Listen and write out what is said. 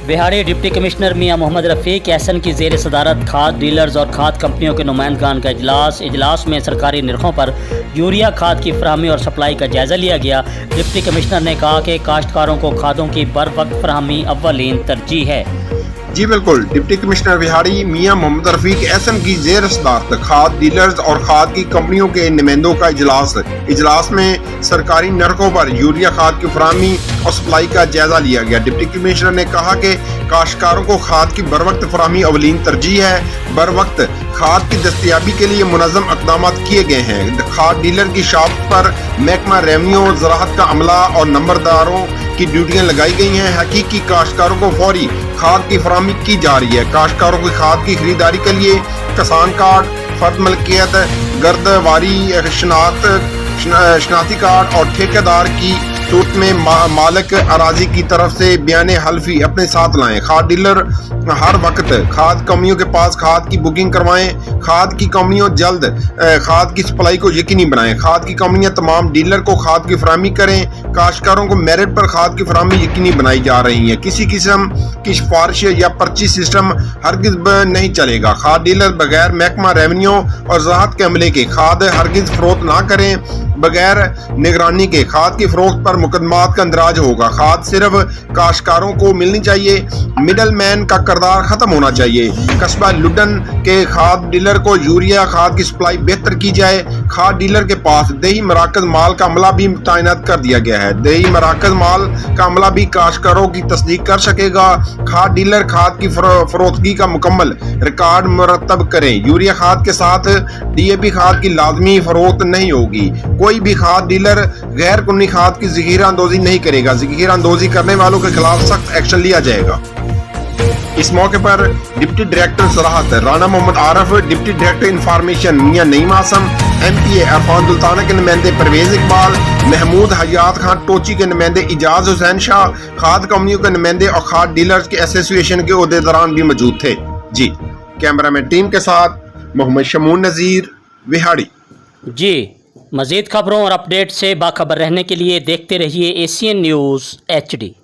बिहाड़ी deputy commissioner मियां मोहम्मद रफ़ीक एहसन की ज़ेर सदारत खाद डीलर्स और खाद कंपनियों के नुमाइंदगान का इजलास में सरकारी निरखों पर यूरिया खाद की फराहमी और सप्लाई का जायज़ा लिया गया। डिप्टी कमिश्नर ने कहा कि काश्तकारों को खादों की बर वक्त फराहमी अव्वलीन तरजीह है। जी बिल्कुल, डिप्टी कमिश्नर बिहाड़ी मियां मोहम्मद रफ़ीक एहसन की ज़ेर सदारत खाद डीलर्स और खाद की कंपनियों के नुमाइंदों का इजलास में सरकारी नरकों पर यूरिया खाद की फराहमी और सप्लाई का जायजा लिया गया। डिप्टी कमिश्नर ने कहा कि काश्तकारों को खाद की बर वक्त फराहमी अवलीन तरजीह है। बर वक्त खाद की दस्तयाबी के लिए मुनज़्ज़म इक़दाम किए गए हैं। खाद डीलर की शॉप पर महकमा रेवन्यू, ज़राअत का अमला और नंबरदारों की ड्यूटियां लगाई गई हैं। हकीकी काश्तकारों को फौरी खाद की फराहमी की जा रही है। काश्तकारों की खाद की खरीदारी के लिए किसान कार्ड, फर्द मलकियत, गर्दवारी, शनाख्ती कार्ड और ठेकेदार की सूरत में मालिक अराजी की तरफ से बयान हल्फी अपने साथ लाएं। खाद डीलर हर वक्त खाद कंपनियों के पास खाद की बुकिंग करवाएं। खाद की कंपनियों जल्द खाद की सप्लाई को यकीनी बनाएं। खाद की कंपनियां तमाम डीलर को खाद की फराहमी करें। काश्तकारों को मेरिट पर खाद की फराहमी यकीनी बनाई जा रही है। किसी किस्म की सिफारिश या पर्ची सिस्टम हरगिज नहीं चलेगा। खाद डीलर बगैर महकमा रेवन्यू और ज़राअत के अमले के खाद हरगिज फरोख्त ना करें। बगैर निगरानी के खाद की फरोख्त पर मुकदमात का अंदराज होगा। खाद सिर्फ काश्तकारों को मिलनी चाहिए। मिडल मैन का किरदार खत्म होना चाहिए। कस्बा लुडन के खाद डीलर को यूरिया खाद की सप्लाई बेहतर की जाए। खाद डीलर के पास दही मराकज माल का अमला भी तैनात कर दिया गया है। दही मराकज माल का अमला भी काश्तकारों की तस्दीक कर सकेगा। खाद डीलर खाद की फरोख्तगी का मुकम्मल रिकॉर्ड मुरतब करें। यूरिया खाद के साथ DAP खाद की लाजमी फरोख्त नहीं होगी। कोई भी खाद डीलर गैर कुन्नी खाद की ज़ख़ीरा अंदोज़ी नहीं करेगा। ज़ख़ीरा अंदोज़ी करने वालों के खिलाफ सख्त एक्शन लिया जाएगा। इस मौके पर डिप्टी डायरेक्टर ज़राअत Rana Muhammad Arif, deputy director information Mian Naeem Asim, MPA Irfan Daultana के नुमाइंदे परवेज इकबाल, महमूद हयात खान टोची के नुमाइंदे इजाज हुसैन शाह, खाद कंपनियों के नुमाइंदे और खाद डीलर्स के एसोसिएशन के ओहदेदारान भी मौजूद थे। जी, कैमरामैन टीम के साथ मोहम्मद शमून नज़ीर, बिहाड़ी। जी, मज़ीद खबरों और अपडेट से बाखबर रहने के लिए देखते रहिए ACN न्यूज़ HD।